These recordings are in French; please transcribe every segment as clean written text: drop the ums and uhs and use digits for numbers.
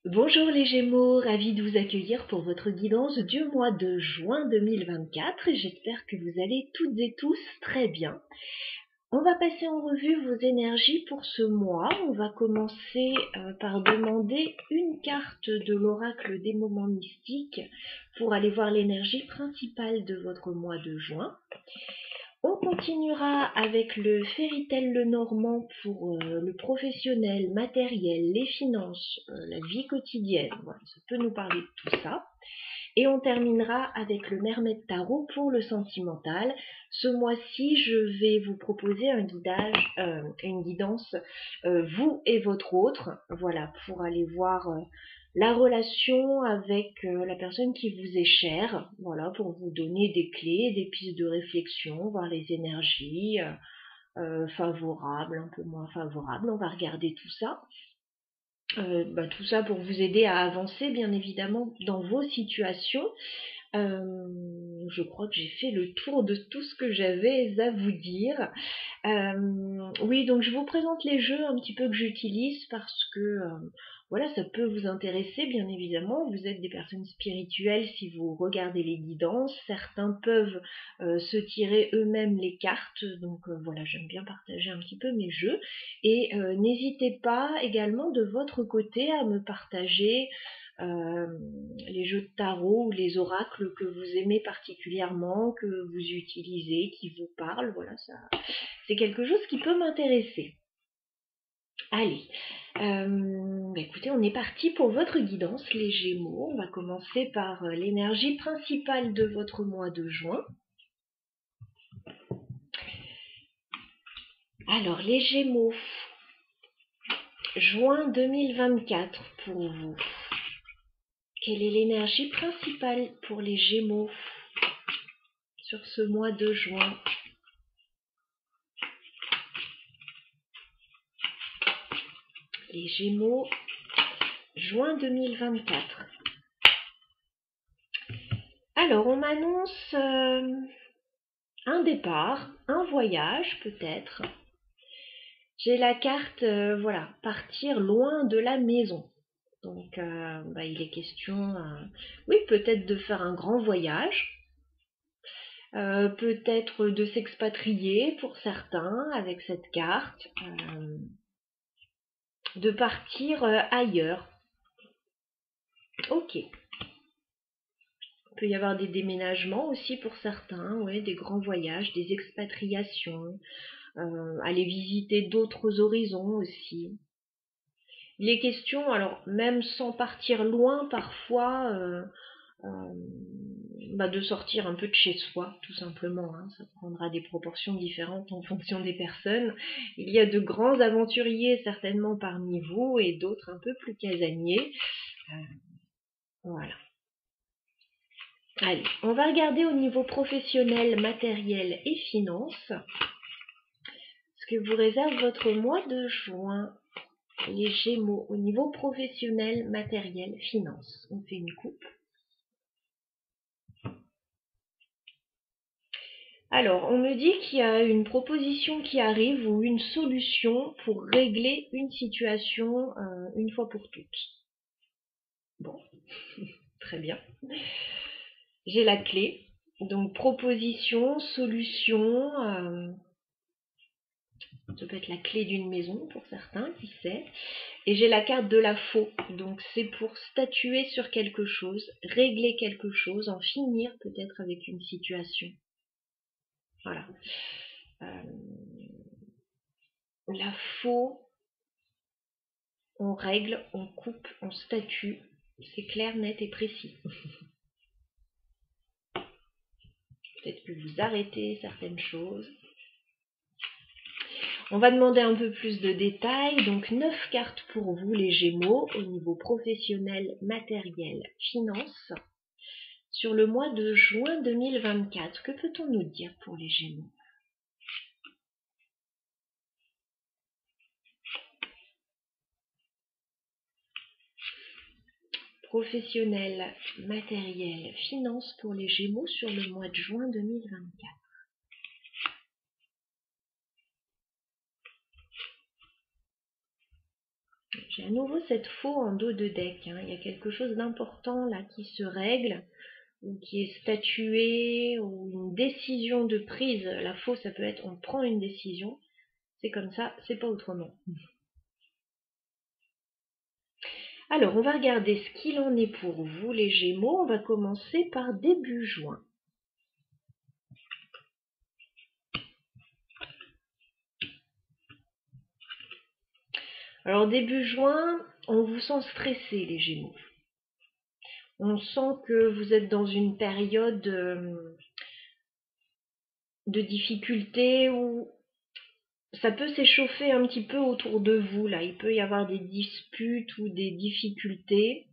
Bonjour les Gémeaux, ravi de vous accueillir pour votre guidance du mois de juin 2024. J'espère que vous allez toutes et tous très bien. On va passer en revue vos énergies pour ce mois. On va commencer par demander une carte de l'oracle des moments mystiques pour aller voir l'énergie principale de votre mois de juin. On continuera avec le Fairytale Lenormand pour le professionnel, matériel, les finances, la vie quotidienne. Voilà, ça peut nous parler de tout ça. Et on terminera avec le Mermaid Tarot pour le sentimental. Ce mois-ci, je vais vous proposer une guidance, vous et votre autre, voilà, pour aller voir la relation avec la personne qui vous est chère, voilà, pour vous donner des clés, des pistes de réflexion, voir les énergies favorables, un peu moins favorables. On va regarder tout ça. Tout ça pour vous aider à avancer bien évidemment dans vos situations. Je crois que j'ai fait le tour de tout ce que j'avais à vous dire. Oui, donc je vous présente les jeux un petit peu que j'utilise parce que voilà, ça peut vous intéresser bien évidemment. Vous êtes des personnes spirituelles si vous regardez les guidances. Certains peuvent se tirer eux-mêmes les cartes. Donc voilà, j'aime bien partager un petit peu mes jeux. Et n'hésitez pas également de votre côté à me partager les jeux de tarot ou les oracles que vous aimez particulièrement, que vous utilisez, qui vous parlent. Voilà, ça, c'est quelque chose qui peut m'intéresser. Allez, écoutez, on est parti pour votre guidance, les Gémeaux. On va commencer par l'énergie principale de votre mois de juin. Alors, les Gémeaux, juin 2024 pour vous. Quelle est l'énergie principale pour les Gémeaux sur ce mois de juin? Les Gémeaux, juin 2024. Alors, on m'annonce un départ, un voyage peut-être. J'ai la carte, voilà, partir loin de la maison. Donc, il est question, oui, peut-être de faire un grand voyage, peut-être de s'expatrier pour certains avec cette carte, de partir ailleurs. Ok. Il peut y avoir des déménagements aussi pour certains, ouais, des grands voyages, des expatriations, aller visiter d'autres horizons aussi. Il est question, alors même sans partir loin parfois, de sortir un peu de chez soi, tout simplement. Hein. Ça prendra des proportions différentes en fonction des personnes. Il y a de grands aventuriers certainement parmi vous et d'autres un peu plus casaniers. Voilà. Allez, on va regarder au niveau professionnel, matériel et finances ce que vous réserve votre mois de juin. Les Gémeaux au niveau professionnel, matériel, finances. On fait une coupe. Alors, on me dit qu'il y a une proposition qui arrive ou une solution pour régler une situation une fois pour toutes. Bon, très bien. J'ai la clé. Donc, proposition, solution. Ça peut être la clé d'une maison pour certains, qui sait. Et j'ai la carte de la faux. Donc, c'est pour statuer sur quelque chose, régler quelque chose, en finir peut-être avec une situation. Voilà. La faux, on règle, on coupe, on statue. C'est clair, net et précis. Peut-être que vous arrêtez certaines choses. On va demander un peu plus de détails. Donc 9 cartes pour vous les Gémeaux au niveau professionnel, matériel, finance. Sur le mois de juin 2024, que peut-on nous dire pour les Gémeaux? Professionnel, matériel, finance pour les Gémeaux sur le mois de juin 2024. J'ai à nouveau cette faux en dos de deck. Hein. Il y a quelque chose d'important là qui se règle, ou qui est statué, ou une décision de prise. La faux, ça peut être on prend une décision. C'est comme ça, c'est pas autrement. Alors, on va regarder ce qu'il en est pour vous, les Gémeaux. On va commencer par début juin. Alors, début juin, on vous sent stressé, les Gémeaux. On sent que vous êtes dans une période de difficulté où ça peut s'échauffer un petit peu autour de vous. Là, il peut y avoir des disputes ou des difficultés.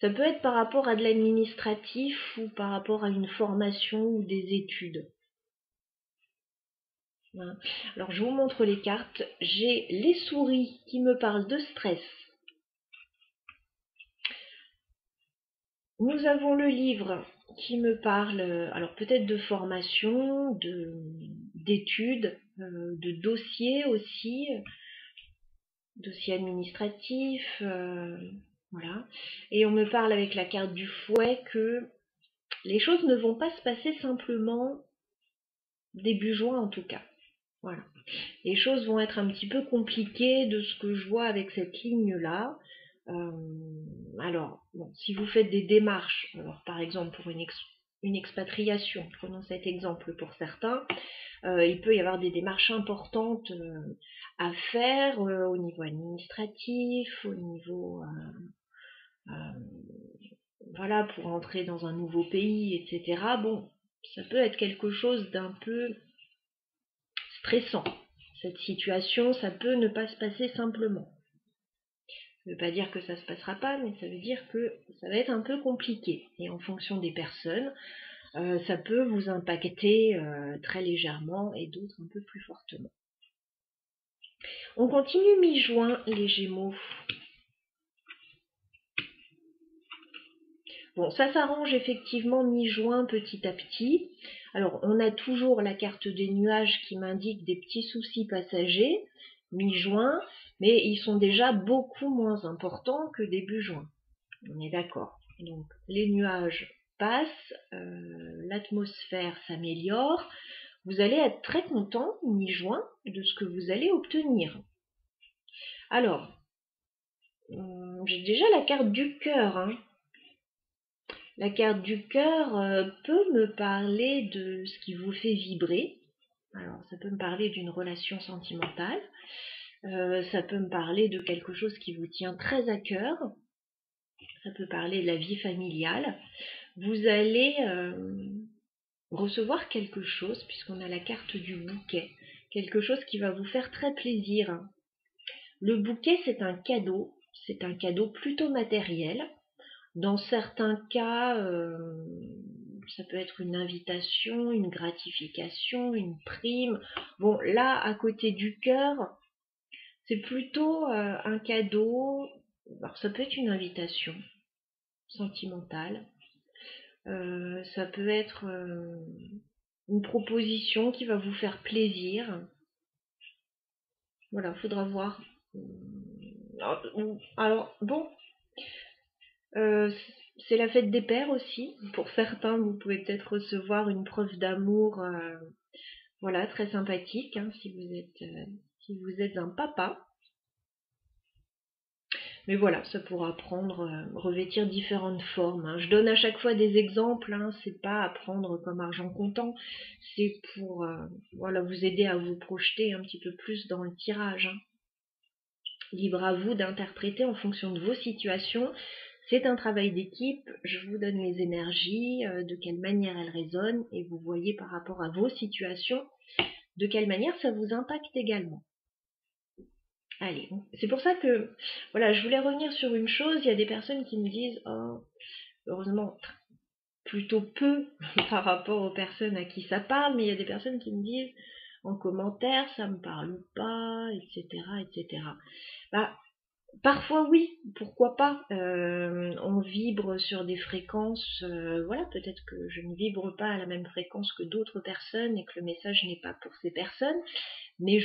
Ça peut être par rapport à de l'administratif ou par rapport à une formation ou des études. Voilà. Alors, je vous montre les cartes. J'ai les souris qui me parlent de stress. Nous avons le livre qui me parle, alors peut-être de formation, d'études, de dossiers aussi, dossiers administratifs, voilà. Et on me parle avec la carte du fouet que les choses ne vont pas se passer simplement début juin en tout cas. Voilà. Les choses vont être un petit peu compliquées de ce que je vois avec cette ligne-là. Alors, bon, si vous faites des démarches, alors par exemple pour une expatriation, prenons cet exemple pour certains, il peut y avoir des démarches importantes à faire au niveau administratif, au niveau voilà, pour entrer dans un nouveau pays, etc. Bon, ça peut être quelque chose d'un peu stressant. Cette situation, ça peut ne pas se passer simplement. Ça ne veut pas dire que ça ne se passera pas, mais ça veut dire que ça va être un peu compliqué. Et en fonction des personnes, ça peut vous impacter très légèrement et d'autres un peu plus fortement. On continue mi-juin, les Gémeaux. Bon, ça s'arrange effectivement mi-juin petit à petit. Alors, on a toujours la carte des nuages qui m'indique des petits soucis passagers, mi-juin, mais ils sont déjà beaucoup moins importants que début juin. On est d'accord. Donc, les nuages passent, l'atmosphère s'améliore. Vous allez être très content mi-juin de ce que vous allez obtenir. Alors, j'ai déjà la carte du cœur, hein. La carte du cœur peut me parler de ce qui vous fait vibrer. Alors, ça peut me parler d'une relation sentimentale. Ça peut me parler de quelque chose qui vous tient très à cœur. Ça peut parler de la vie familiale. Vous allez recevoir quelque chose, puisqu'on a la carte du bouquet. Quelque chose qui va vous faire très plaisir. Le bouquet, c'est un cadeau. C'est un cadeau plutôt matériel. Dans certains cas, ça peut être une invitation, une gratification, une prime. Bon, là, à côté du cœur, c'est plutôt un cadeau. Alors, ça peut être une invitation sentimentale. Ça peut être une proposition qui va vous faire plaisir. Voilà, faudra voir. Alors bon, c'est la fête des pères aussi. Pour certains, vous pouvez peut-être recevoir une preuve d'amour, voilà, très sympathique, hein, si vous êtes un papa. Mais voilà, ça pourra revêtir différentes formes. Hein. Je donne à chaque fois des exemples, hein, c'est pas à prendre comme argent comptant, c'est pour voilà, vous aider à vous projeter un petit peu plus dans le tirage. Hein. Libre à vous d'interpréter en fonction de vos situations. C'est un travail d'équipe, je vous donne les énergies, de quelle manière elles résonnent, et vous voyez par rapport à vos situations, de quelle manière ça vous impacte également. Allez, c'est pour ça que, voilà, je voulais revenir sur une chose, il y a des personnes qui me disent, oh, heureusement, plutôt peu par rapport aux personnes à qui ça parle, mais il y a des personnes qui me disent, en commentaire, ça me parle pas, etc., etc. Bah, parfois oui, pourquoi pas. On vibre sur des fréquences, voilà, peut-être que je ne vibre pas à la même fréquence que d'autres personnes et que le message n'est pas pour ces personnes. mais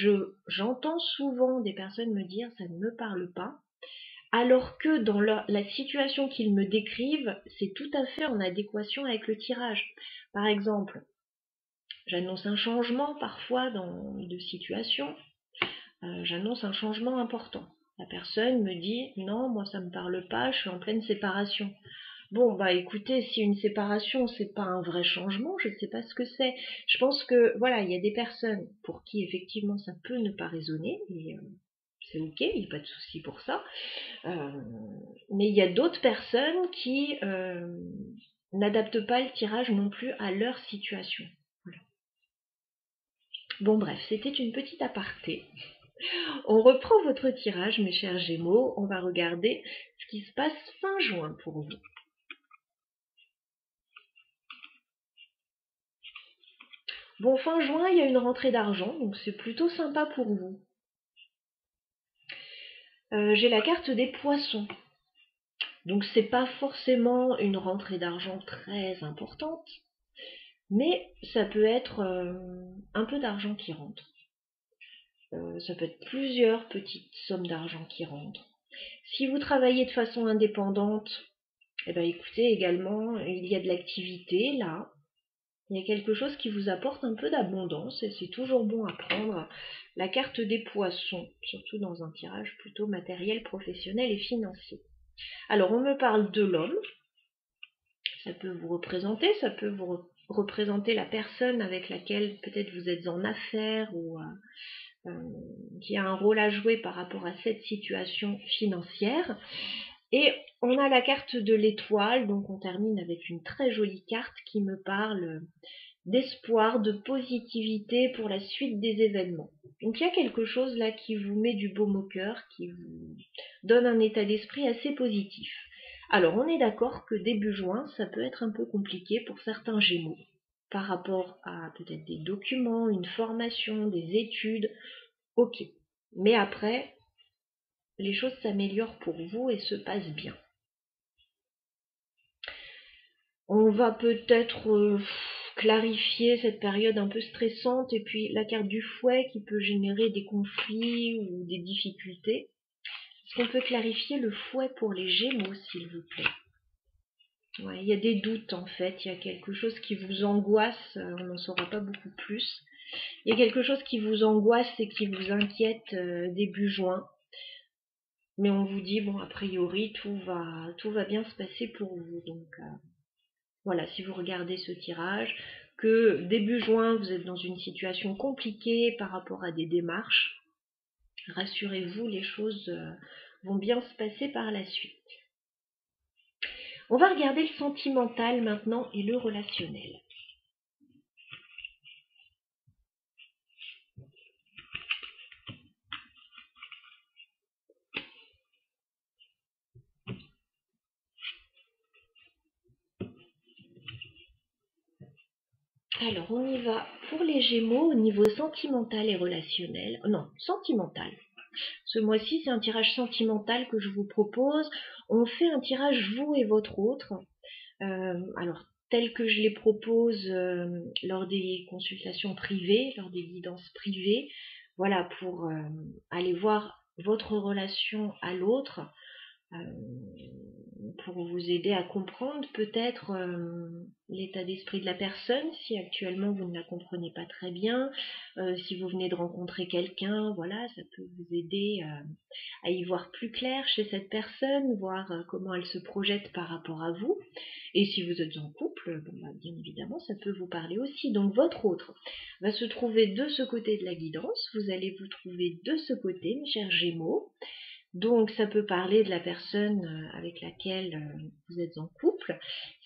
j'entends souvent des personnes me dire ça ne me parle pas, alors que dans la situation qu'ils me décrivent, c'est tout à fait en adéquation avec le tirage. Par exemple, j'annonce un changement parfois de situation, j'annonce un changement important. La personne me dit non, moi ça me parle pas, je suis en pleine séparation. Bon, bah écoutez, si une séparation, c'est pas un vrai changement, je ne sais pas ce que c'est. Je pense que, voilà, il y a des personnes pour qui, effectivement, ça peut ne pas résonner, et c'est ok, il n'y a pas de souci pour ça. Mais il y a d'autres personnes qui n'adaptent pas le tirage non plus à leur situation. Voilà. Bon, bref, c'était une petite aparté. On reprend votre tirage, mes chers Gémeaux. On va regarder ce qui se passe fin juin pour vous. Bon, fin juin, il y a une rentrée d'argent, donc c'est plutôt sympa pour vous. J'ai la carte des poissons. Donc c'est pas forcément une rentrée d'argent très importante, mais ça peut être un peu d'argent qui rentre. Ça peut être plusieurs petites sommes d'argent qui rentrent. Si vous travaillez de façon indépendante, eh ben écoutez, également, il y a de l'activité là. Il y a quelque chose qui vous apporte un peu d'abondance et c'est toujours bon à prendre. La carte des poissons, surtout dans un tirage plutôt matériel, professionnel et financier. Alors on me parle de l'homme, ça peut vous représenter, ça peut vous représenter la personne avec laquelle peut-être vous êtes en affaires ou qui a un rôle à jouer par rapport à cette situation financière. Et on a la carte de l'étoile, donc on termine avec une très jolie carte qui me parle d'espoir, de positivité pour la suite des événements. Donc il y a quelque chose là qui vous met du baume au cœur, qui vous donne un état d'esprit assez positif. Alors on est d'accord que début juin, ça peut être un peu compliqué pour certains Gémeaux, par rapport à peut-être des documents, une formation, des études, ok. Mais après, les choses s'améliorent pour vous et se passent bien. On va peut-être clarifier cette période un peu stressante et puis la carte du fouet qui peut générer des conflits ou des difficultés. Est-ce qu'on peut clarifier le fouet pour les Gémeaux, s'il vous plaît? Ouais, il y a des doutes en fait, il y a quelque chose qui vous angoisse, on n'en saura pas beaucoup plus. Il y a quelque chose qui vous angoisse et qui vous inquiète début juin. Mais on vous dit, bon, a priori, tout va bien se passer pour vous. Donc voilà, si vous regardez ce tirage, que début juin, vous êtes dans une situation compliquée par rapport à des démarches, rassurez-vous, les choses vont bien se passer par la suite. On va regarder le sentimental maintenant et le relationnel. Alors, on y va pour les Gémeaux au niveau sentimental et relationnel. Non, sentimental. Ce mois-ci, c'est un tirage sentimental que je vous propose. On fait un tirage vous et votre autre. Alors, tel que je les propose lors des consultations privées, lors des guidances privées. Voilà, pour aller voir votre relation à l'autre. Pour vous aider à comprendre peut-être l'état d'esprit de la personne, si actuellement vous ne la comprenez pas très bien, si vous venez de rencontrer quelqu'un, voilà, ça peut vous aider à y voir plus clair chez cette personne, voir comment elle se projette par rapport à vous. Et si vous êtes en couple, bon, bah, bien évidemment, ça peut vous parler aussi. Donc votre autre va se trouver de ce côté de la guidance, vous allez vous trouver de ce côté, mes chers Gémeaux. Donc ça peut parler de la personne avec laquelle vous êtes en couple.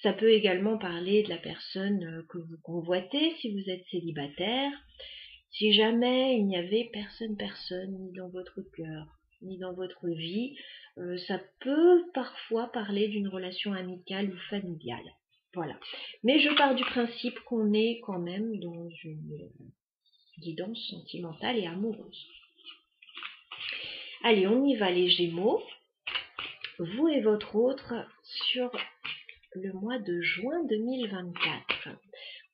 Ça peut également parler de la personne que vous convoitez si vous êtes célibataire. Si jamais il n'y avait personne, ni dans votre cœur, ni dans votre vie, ça peut parfois parler d'une relation amicale ou familiale. Voilà. Mais je pars du principe qu'on est quand même dans une guidance sentimentale et amoureuse. Allez, on y va les Gémeaux. Vous et votre autre sur le mois de juin 2024.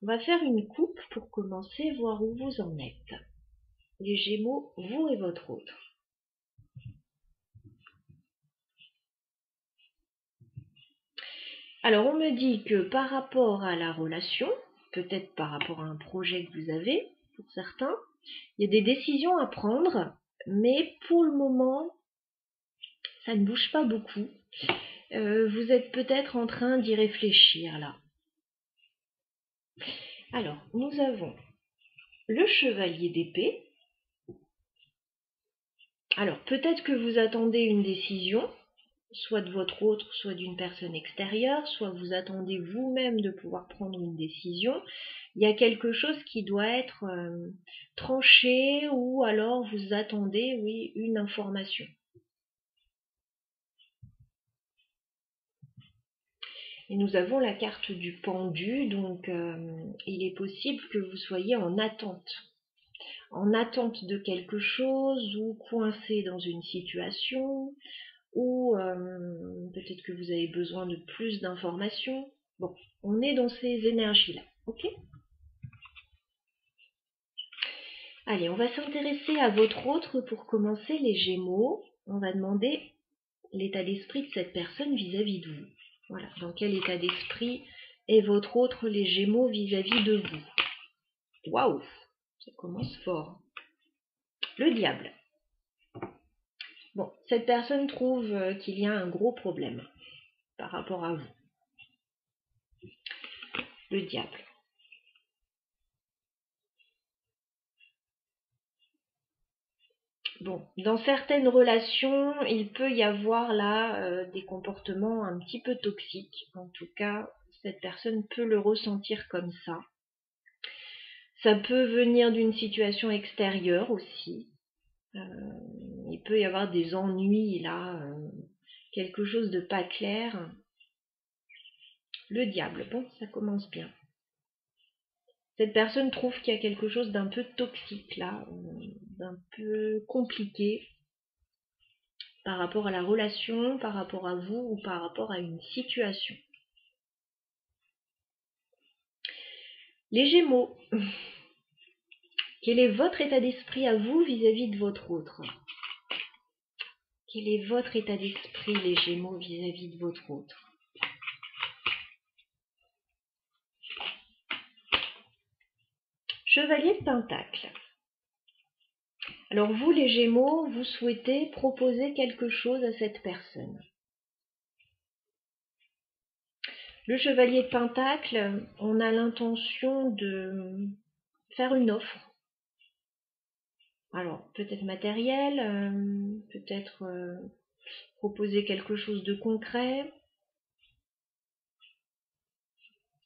On va faire une coupe pour commencer, voir où vous en êtes. les Gémeaux, vous et votre autre. Alors, on me dit que par rapport à la relation, peut-être par rapport à un projet que vous avez, pour certains, il y a des décisions à prendre, mais pour le moment, ça ne bouge pas beaucoup. Vous êtes peut-être en train d'y réfléchir là. Alors, nous avons le chevalier d'épée. Alors, peut-être que vous attendez une décision, soit de votre autre, soit d'une personne extérieure, soit vous attendez vous-même de pouvoir prendre une décision. Il y a quelque chose qui doit être tranché, ou alors vous attendez, oui, une information. Et nous avons la carte du pendu, donc il est possible que vous soyez en attente de quelque chose, ou coincé dans une situation, ou peut-être que vous avez besoin de plus d'informations. Bon, on est dans ces énergies-là, ok? Allez, on va s'intéresser à votre autre pour commencer, les Gémeaux. On va demander l'état d'esprit de cette personne vis-à-vis de vous. Voilà, dans quel état d'esprit est votre autre, les Gémeaux, vis-à-vis de vous? Waouh, ça commence fort. Le diable. Bon, cette personne trouve qu'il y a un gros problème par rapport à vous. Le diable. Bon, dans certaines relations, il peut y avoir là des comportements un petit peu toxiques. En tout cas, cette personne peut le ressentir comme ça. Ça peut venir d'une situation extérieure aussi. Il peut y avoir des ennuis là, quelque chose de pas clair. Le diable, bon, ça commence bien. Cette personne trouve qu'il y a quelque chose d'un peu toxique là, d'un peu compliqué par rapport à la relation, par rapport à vous ou par rapport à une situation. Les Gémeaux, quel est votre état d'esprit à vous vis-à-vis de votre autre? Quel est votre état d'esprit, les Gémeaux, vis-à-vis de votre autre? Chevalier de Pentacle. Alors vous, les Gémeaux, vous souhaitez proposer quelque chose à cette personne. Le Chevalier de Pentacle, on a l'intention de faire une offre. Alors, peut-être matériel, peut-être proposer quelque chose de concret,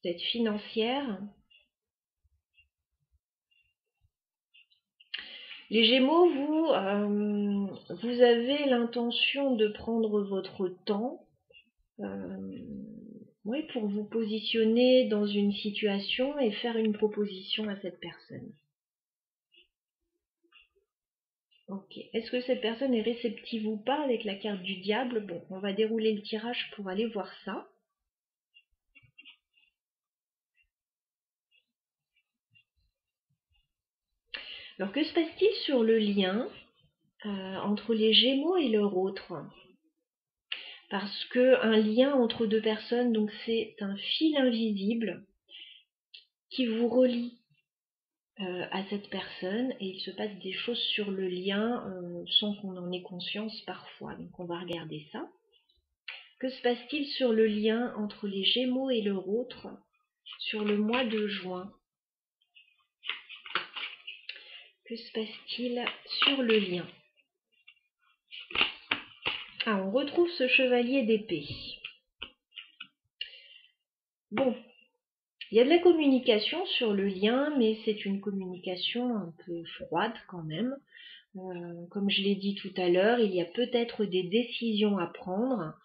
peut-être financière. Les Gémeaux, vous avez l'intention de prendre votre temps pour vous positionner dans une situation et faire une proposition à cette personne. Ok. Est-ce que cette personne est réceptive ou pas avec la carte du diable? Bon, on va dérouler le tirage pour aller voir ça. Alors, que se passe-t-il sur le lien entre les Gémeaux et leur autre? Parce qu'un lien entre deux personnes, donc c'est un fil invisible qui vous relie à cette personne, et il se passe des choses sur le lien sans qu'on en ait conscience parfois. Donc on va regarder ça. Que se passe-t-il sur le lien entre les Gémeaux et leur autre sur le mois de juin? Que se passe-t-il sur le lien? Ah, on retrouve ce chevalier d'épée. Bon, il y a de la communication sur le lien, mais c'est une communication un peu froide quand même. Comme je l'ai dit tout à l'heure, il y a peut-être des décisions à prendre.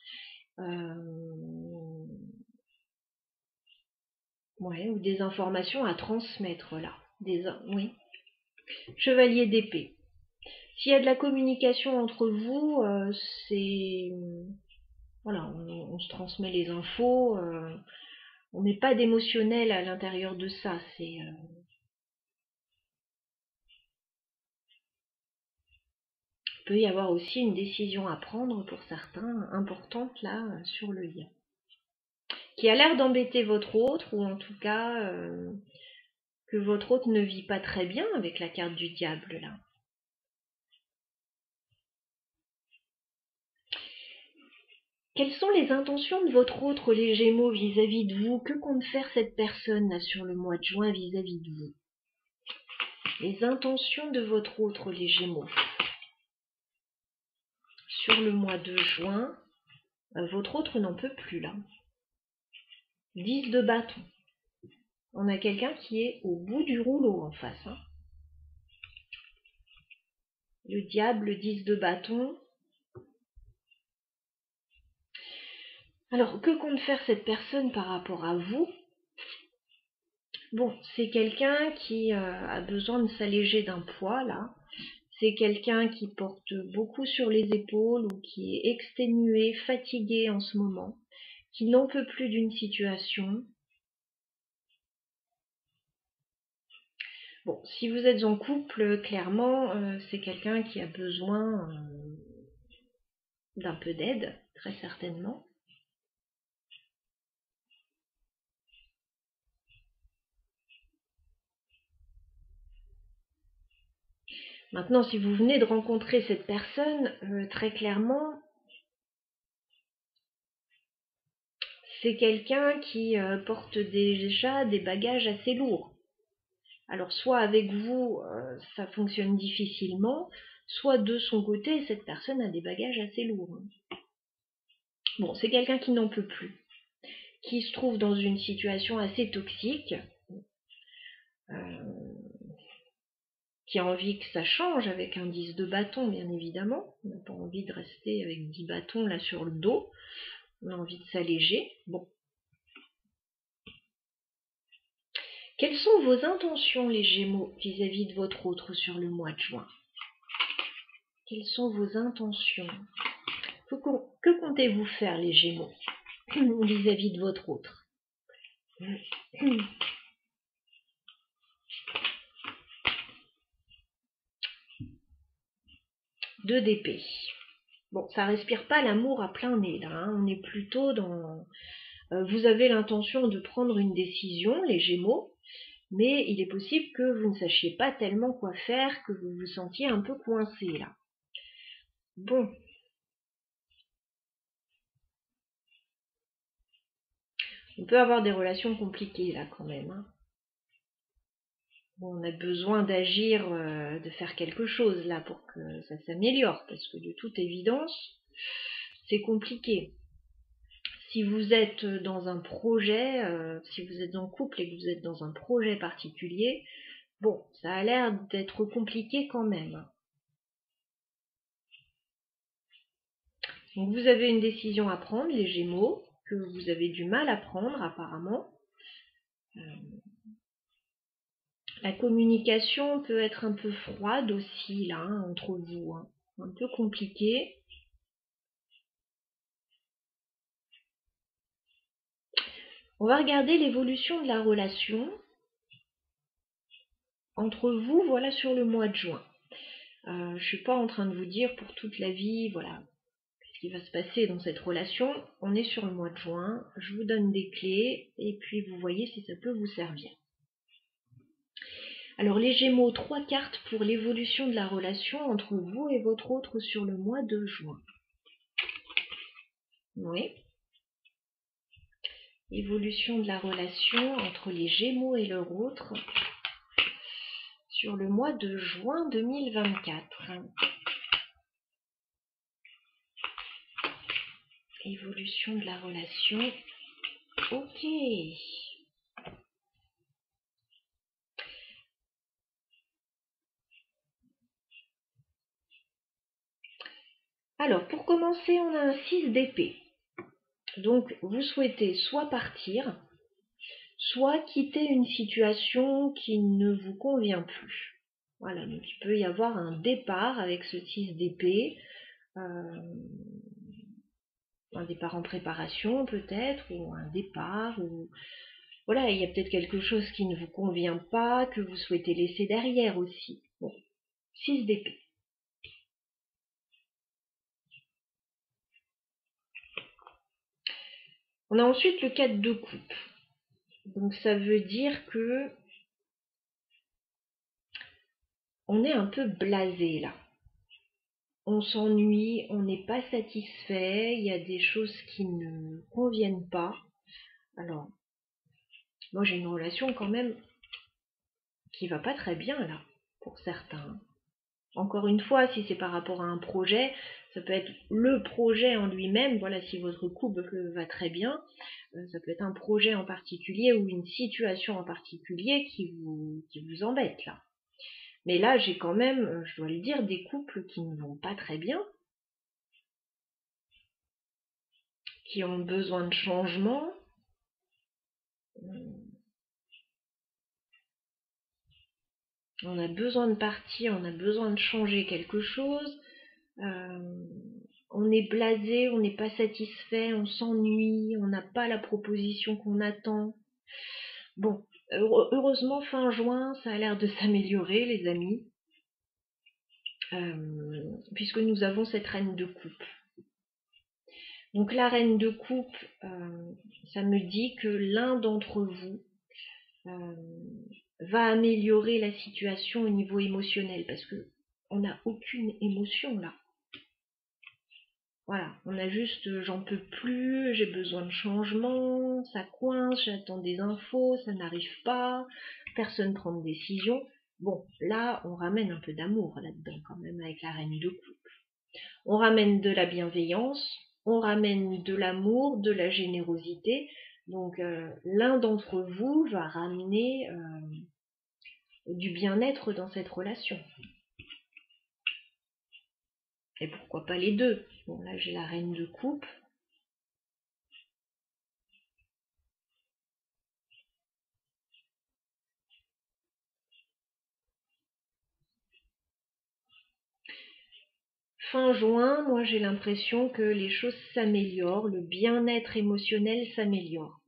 Ou des informations à transmettre là. Oui. Chevalier d'épée. S'il y a de la communication entre vous, c'est... Voilà, on se transmet les infos. On met pas d'émotionnel à l'intérieur de ça. peut y avoir aussi une décision à prendre pour certains, importante là, sur le lien. Qui a l'air d'embêter votre autre, ou en tout cas que votre autre ne vit pas très bien avec la carte du diable là. Quelles sont les intentions de votre autre, les Gémeaux, vis-à-vis de vous? Que compte faire cette personne là sur le mois de juin vis-à-vis de vous? Les intentions de votre autre, les Gémeaux. Sur le mois de juin, votre autre n'en peut plus là. 10 de bâton. On a quelqu'un qui est au bout du rouleau en face. Hein. Le diable, 10 de bâton. Alors, que compte faire cette personne par rapport à vous? Bon, c'est quelqu'un qui a besoin de s'alléger d'un poids, là. C'est quelqu'un qui porte beaucoup sur les épaules ou qui est exténué, fatigué en ce moment, qui n'en peut plus d'une situation. Bon, si vous êtes en couple, clairement, c'est quelqu'un qui a besoin d'un peu d'aide, très certainement. Maintenant, si vous venez de rencontrer cette personne, très clairement, c'est quelqu'un qui porte déjà des bagages assez lourds. Alors, soit avec vous, ça fonctionne difficilement, soit de son côté, cette personne a des bagages assez lourds. Bon, c'est quelqu'un qui n'en peut plus, qui se trouve dans une situation assez toxique, qui a envie que ça change avec un 10 de bâton, bien évidemment. On n'a pas envie de rester avec 10 bâtons là sur le dos. On a envie de s'alléger. Bon. Quelles sont vos intentions, les Gémeaux, vis-à-vis de votre autre sur le mois de juin? Quelles sont vos intentions? Que comptez-vous faire, les Gémeaux, vis-à-vis de votre autre? Deux d'épée. Bon, ça respire pas l'amour à plein nez, là. Hein. On est plutôt dans... vous avez l'intention de prendre une décision, les Gémeaux, mais il est possible que vous ne sachiez pas tellement quoi faire, que vous vous sentiez un peu coincé, là. Bon. On peut avoir des relations compliquées, là, quand même. Hein. Bon, on a besoin d'agir, de faire quelque chose, là, pour que ça s'améliore, parce que de toute évidence, c'est compliqué. Si vous êtes dans un projet, si vous êtes en couple et que vous êtes dans un projet particulier, bon, ça a l'air d'être compliqué quand même. Donc vous avez une décision à prendre, les Gémeaux, que vous avez du mal à prendre apparemment. La communication peut être un peu froide aussi là, hein, entre vous, hein. Un peu compliqué. On va regarder l'évolution de la relation entre vous, voilà, sur le mois de juin. Je suis pas en train de vous dire pour toute la vie, voilà, ce qui va se passer dans cette relation. On est sur le mois de juin, je vous donne des clés et puis vous voyez si ça peut vous servir. Alors les Gémeaux, 3 cartes pour l'évolution de la relation entre vous et votre autre sur le mois de juin. Oui. Évolution de la relation entre les Gémeaux et leur autre sur le mois de juin 2024. Évolution de la relation. Ok. Alors, pour commencer, on a un 6 d'épée. Donc, vous souhaitez soit partir, soit quitter une situation qui ne vous convient plus. Voilà, donc il peut y avoir un départ avec ce 6 d'épée. Un départ en préparation peut-être, ou un départ, ou... Voilà, il y a peut-être quelque chose qui ne vous convient pas, que vous souhaitez laisser derrière aussi. Bon, 6 d'épée. On a ensuite le 4 de coupe. Donc ça veut dire que on est un peu blasé là. On s'ennuie, on n'est pas satisfait, il y a des choses qui ne conviennent pas. Alors, moi j'ai une relation quand même qui va pas très bien là, pour certains. Encore une fois, si c'est par rapport à un projet, ça peut être le projet en lui-même, voilà, si votre couple va très bien, ça peut être un projet en particulier ou une situation en particulier qui vous embête là. Mais là, j'ai quand même, je dois le dire, des couples qui ne vont pas très bien, qui ont besoin de changement. On a besoin de partir, on a besoin de changer quelque chose. On est blasé, on n'est pas satisfait, on s'ennuie, on n'a pas la proposition qu'on attend. Bon, heureusement, fin juin, ça a l'air de s'améliorer, les amis, puisque nous avons cette reine de coupe. Donc la reine de coupe, ça me dit que l'un d'entre vous va améliorer la situation au niveau émotionnel, parce que on n'a aucune émotion là. Voilà, on a juste j'en peux plus, j'ai besoin de changement, ça coince, j'attends des infos, ça n'arrive pas, personne prend de décision. Bon, là, on ramène un peu d'amour là-dedans quand même avec la reine de coupe. On ramène de la bienveillance, on ramène de l'amour, de la générosité. Donc l'un d'entre vous va ramener du bien-être dans cette relation. Et pourquoi pas les deux? Bon, là j'ai la reine de coupe. Fin juin, moi j'ai l'impression que les choses s'améliorent, le bien-être émotionnel s'améliore.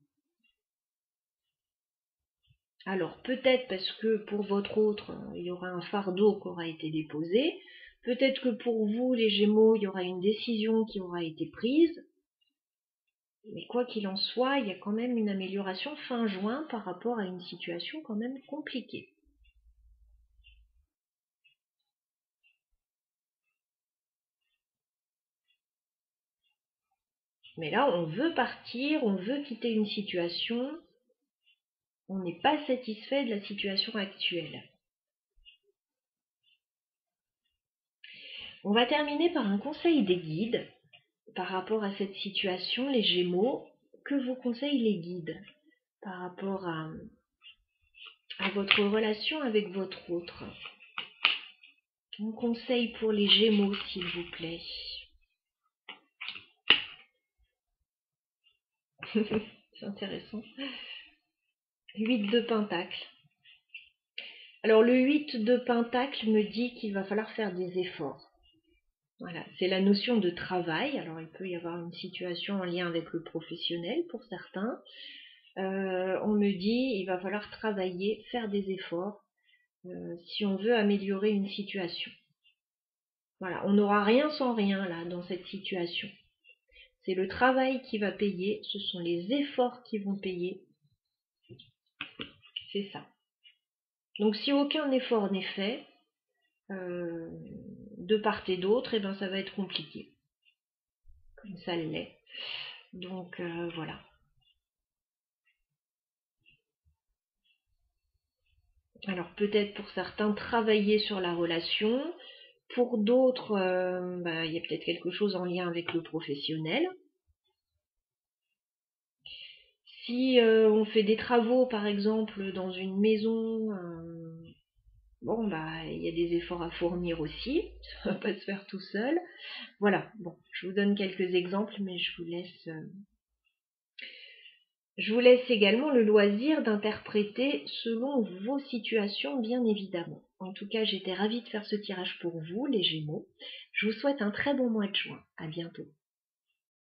Alors peut-être parce que pour votre autre, il y aura un fardeau qui aura été déposé, peut-être que pour vous les Gémeaux, il y aura une décision qui aura été prise, mais quoi qu'il en soit, il y a quand même une amélioration fin juin par rapport à une situation quand même compliquée. Mais là, on veut partir, on veut quitter une situation, on n'est pas satisfait de la situation actuelle. On va terminer par un conseil des guides par rapport à cette situation, les Gémeaux. Que vous conseillent les guides par rapport à votre relation avec votre autre? Un conseil pour les Gémeaux, s'il vous plaît. C'est intéressant. 8 de Pentacle. Alors le 8 de Pentacle me dit qu'il va falloir faire des efforts. Voilà, c'est la notion de travail. Alors il peut y avoir une situation en lien avec le professionnel pour certains. On me dit il va falloir travailler, faire des efforts si on veut améliorer une situation. Voilà, on n'aura rien sans rien là dans cette situation. C'est le travail qui va payer, ce sont les efforts qui vont payer. C'est ça. Donc si aucun effort n'est fait, de part et d'autre, et ben ça va être compliqué. Comme ça l'est. Donc voilà. Alors peut-être pour certains travailler sur la relation, pour d'autres il y a peut-être quelque chose en lien avec le professionnel. Si on fait des travaux par exemple dans une maison, il y a des efforts à fournir aussi, ça va pas se faire tout seul. Voilà, bon, je vous donne quelques exemples, mais je vous laisse également le loisir d'interpréter selon vos situations, bien évidemment. En tout cas, j'étais ravie de faire ce tirage pour vous, les Gémeaux. Je vous souhaite un très bon mois de juin. À bientôt.